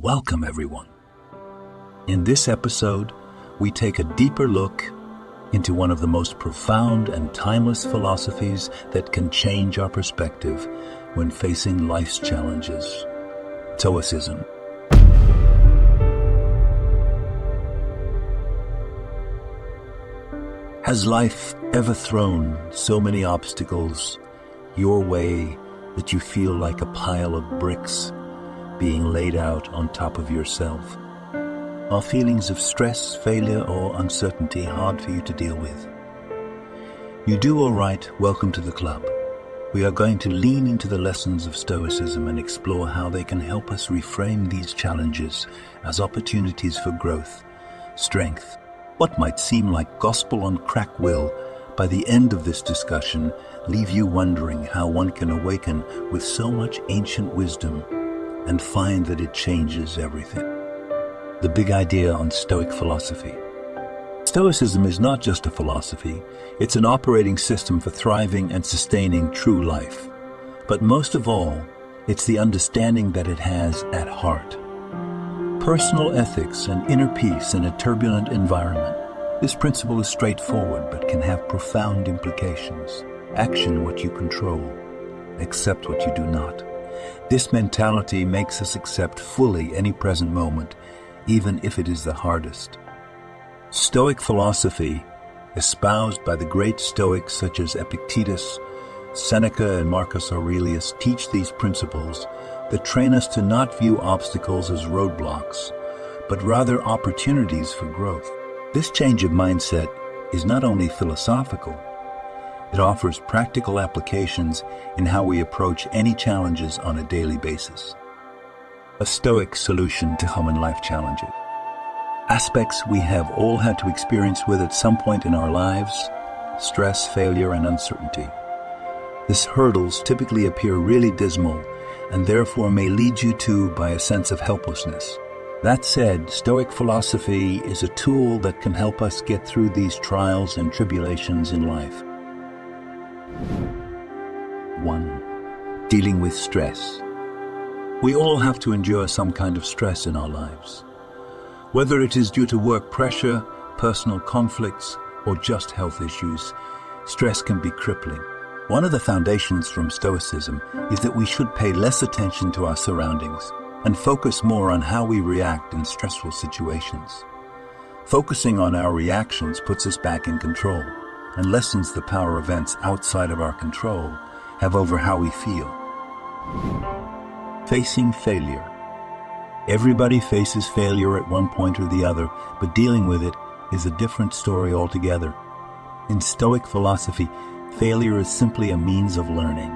Welcome, everyone. In this episode, we take a deeper look into one of the most profound and timeless philosophies that can change our perspective when facing life's challenges: Stoicism. Has life ever thrown so many obstacles your way that you feel like a pile of bricks being laid out on top of yourself? Are feelings of stress, failure, or uncertainty hard for you to deal with? You do all right. Welcome to the club. We are going to lean into the lessons of Stoicism and explore how they can help us reframe these challenges as opportunities for growth, strength. What might seem like gospel on crack will, by the end of this discussion, leave you wondering how one can awaken with so much ancient wisdom and find that it changes everything. The big idea on Stoic philosophy. Stoicism is not just a philosophy, it's an operating system for thriving and sustaining true life. But most of all, it's the understanding that it has at heart: personal ethics and inner peace in a turbulent environment. This principle is straightforward but can have profound implications. Action what you control, accept what you do not. This mentality makes us accept fully any present moment, even if it is the hardest. Stoic philosophy, espoused by the great Stoics such as Epictetus, Seneca, and Marcus Aurelius, teach these principles that train us to not view obstacles as roadblocks, but rather opportunities for growth. This change of mindset is not only philosophical, it offers practical applications in how we approach any challenges on a daily basis. A Stoic solution to common life challenges. Aspects we have all had to experience with at some point in our lives: stress, failure, and uncertainty. These hurdles typically appear really dismal and therefore may lead you to by a sense of helplessness. That said, Stoic philosophy is a tool that can help us get through these trials and tribulations in life. 1. Dealing with stress. We all have to endure some kind of stress in our lives. Whether it is due to work pressure, personal conflicts, or just health issues, stress can be crippling. One of the foundations from Stoicism is that we should pay less attention to our surroundings and focus more on how we react in stressful situations. Focusing on our reactions puts us back in control and lessens the power events outside of our control have over how we feel. Facing failure. Everybody faces failure at one point or the other, but dealing with it is a different story altogether. In Stoic philosophy, failure is simply a means of learning.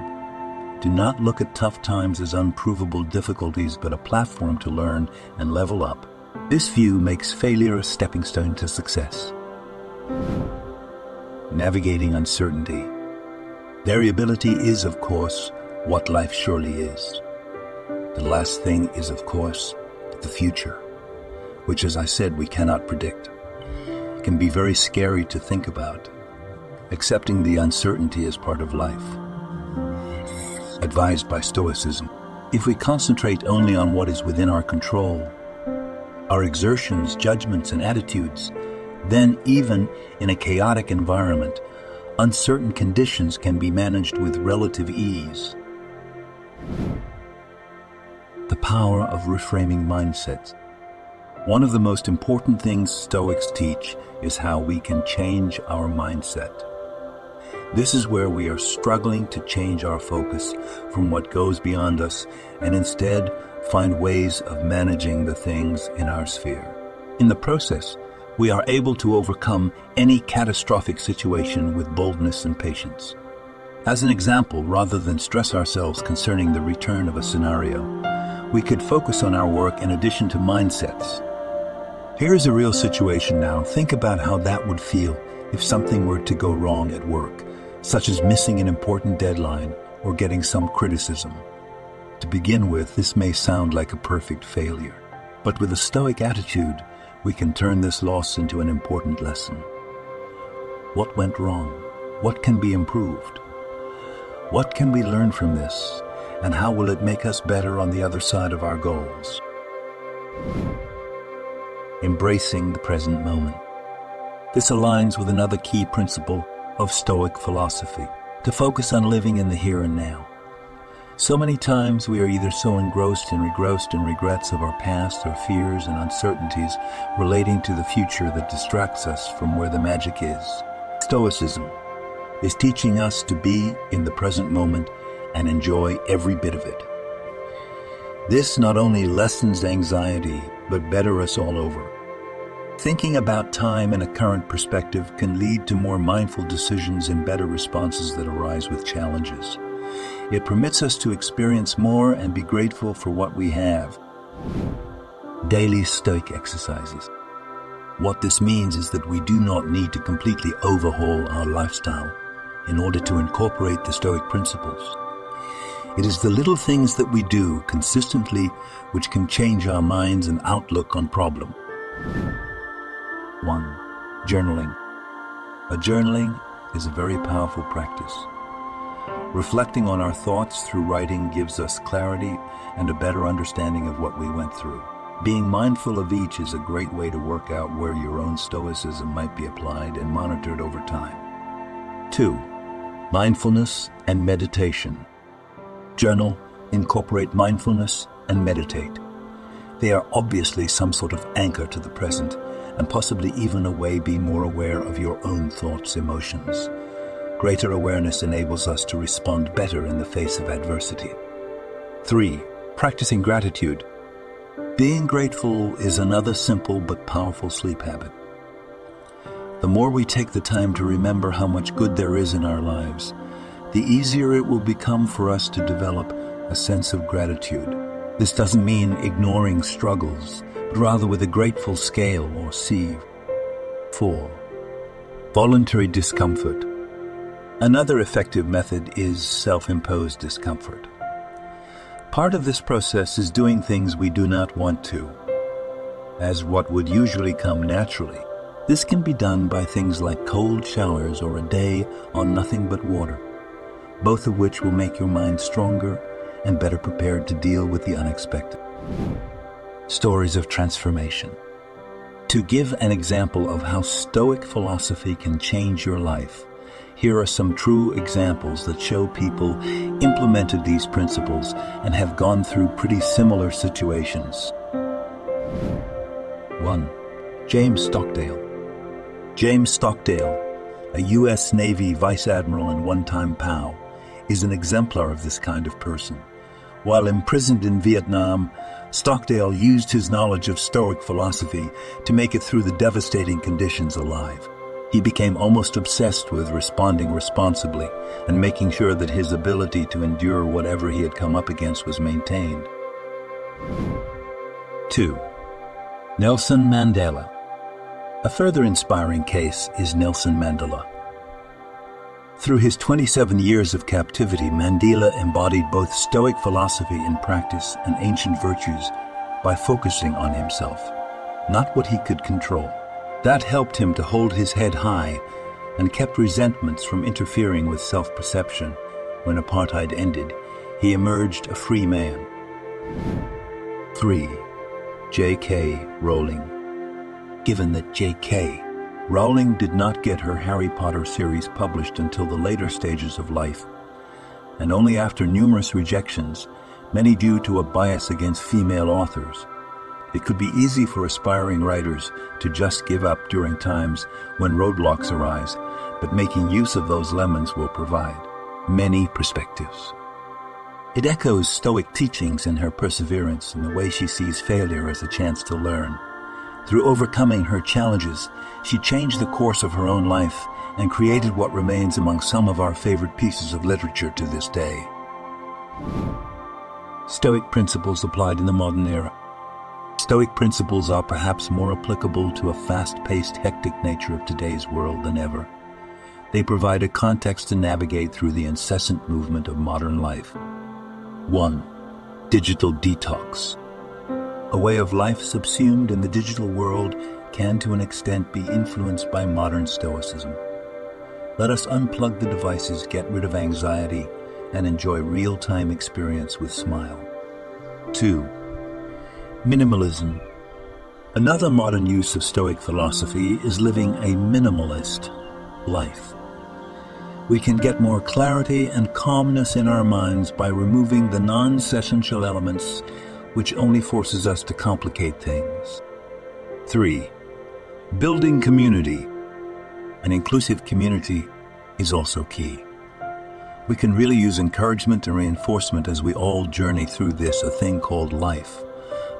Do not look at tough times as unprovable difficulties, but a platform to learn and level up. This view makes failure a stepping stone to success. Navigating uncertainty. Variability is, of course, what life surely is. The last thing is, of course, the future, which, as I said, we cannot predict. It can be very scary to think about. Accepting the uncertainty is part of life. Advised by Stoicism. If we concentrate only on what is within our control, our exertions, judgments, and attitudes, then even in a chaotic environment, uncertain conditions can be managed with relative ease. The power of reframing mindsets. One of the most important things Stoics teach is how we can change our mindset. This is where we are struggling to change our focus from what goes beyond us and instead find ways of managing the things in our sphere. In the process, we are able to overcome any catastrophic situation with boldness and patience. As an example, rather than stress ourselves concerning the return of a scenario, we could focus on our work in addition to mindsets. Here is a real situation now. Think about how that would feel if something were to go wrong at work, such as missing an important deadline or getting some criticism. To begin with, this may sound like a perfect failure, but with a Stoic attitude, we can turn this loss into an important lesson. What went wrong? What can be improved? What can we learn from this? And how will it make us better on the other side of our goals? Embracing the present moment. This aligns with another key principle of Stoic philosophy, to focus on living in the here and now. So many times we are either so engrossed in regrets of our past or fears and uncertainties relating to the future that distracts us from where the magic is. Stoicism is teaching us to be in the present moment and enjoy every bit of it. This not only lessens anxiety, but betters us all over. Thinking about time in a current perspective can lead to more mindful decisions and better responses that arise with challenges. It permits us to experience more and be grateful for what we have. Daily Stoic exercises. What this means is that we do not need to completely overhaul our lifestyle in order to incorporate the Stoic principles. It is the little things that we do consistently which can change our minds and outlook on problems. 1. Journaling. Journaling is a very powerful practice. Reflecting on our thoughts through writing gives us clarity and a better understanding of what we went through. Being mindful of each is a great way to work out where your own stoicism might be applied and monitored over time. 2. Mindfulness and meditation. Journal, incorporate mindfulness, and meditate. They are obviously some sort of anchor to the present, and possibly even a way be more aware of your own thoughts, emotions. Greater awareness enables us to respond better in the face of adversity. 3. Practicing gratitude. Being grateful is another simple but powerful sleep habit. The more we take the time to remember how much good there is in our lives, the easier it will become for us to develop a sense of gratitude. This doesn't mean ignoring struggles, but rather with a grateful scale or sieve. 4. Voluntary discomfort. Another effective method is self-imposed discomfort. Part of this process is doing things we do not want to, as what would usually come naturally. This can be done by things like cold showers or a day on nothing but water, both of which will make your mind stronger and better prepared to deal with the unexpected. Stories of transformation. To give an example of how Stoic philosophy can change your life, here are some true examples that show people implemented these principles and have gone through pretty similar situations. 1. James Stockdale. James Stockdale, a U.S. Navy Vice Admiral and one-time POW, is an exemplar of this kind of person. While imprisoned in Vietnam, Stockdale used his knowledge of Stoic philosophy to make it through the devastating conditions alive. He became almost obsessed with responding responsibly and making sure that his ability to endure whatever he had come up against was maintained. 2. Nelson Mandela. A further inspiring case is Nelson Mandela. Through his 27 years of captivity, Mandela embodied both Stoic philosophy in practice and ancient virtues by focusing on himself, not what he could control. That helped him to hold his head high and kept resentments from interfering with self-perception. When apartheid ended, he emerged a free man. 3. J.K. Rowling. Given that J.K. Rowling did not get her Harry Potter series published until the later stages of life, and only after numerous rejections, many due to a bias against female authors, it could be easy for aspiring writers to just give up during times when roadblocks arise, but making use of those lemons will provide many perspectives. It echoes Stoic teachings in her perseverance and the way she sees failure as a chance to learn. Through overcoming her challenges, she changed the course of her own life and created what remains among some of our favorite pieces of literature to this day. Stoic principles applied in the modern era. Stoic principles are perhaps more applicable to a fast-paced, hectic nature of today's world than ever. They provide a context to navigate through the incessant movement of modern life. 1. Digital detox. A way of life subsumed in the digital world can to an extent be influenced by modern Stoicism. Let us unplug the devices, get rid of anxiety, and enjoy real-time experience with smile. 2. Minimalism. Another modern use of Stoic philosophy is living a minimalist life. We can get more clarity and calmness in our minds by removing the non-essential elements which only forces us to complicate things. 3. Building community. An inclusive community is also key. We can really use encouragement and reinforcement as we all journey through this a thing called life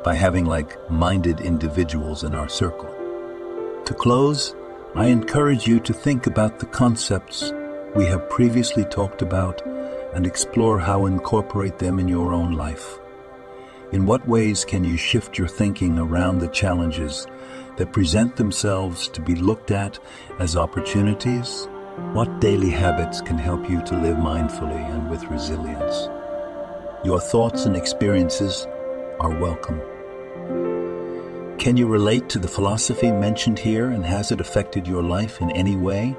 by having like-minded individuals in our circle. To close, I encourage you to think about the concepts we have previously talked about and explore how to incorporate them in your own life. In what ways can you shift your thinking around the challenges that present themselves to be looked at as opportunities? What daily habits can help you to live mindfully and with resilience? Your thoughts and experiences are welcome. Can you relate to the philosophy mentioned here, and has it affected your life in any way?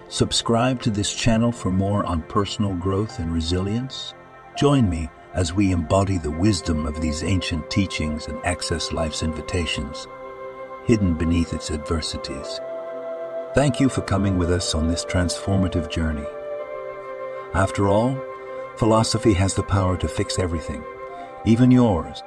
Subscribe to this channel for more on personal growth and resilience. Join me as we embody the wisdom of these ancient teachings and access life's invitations, hidden beneath its adversities. Thank you for coming with us on this transformative journey. After all, philosophy has the power to fix everything, even yours,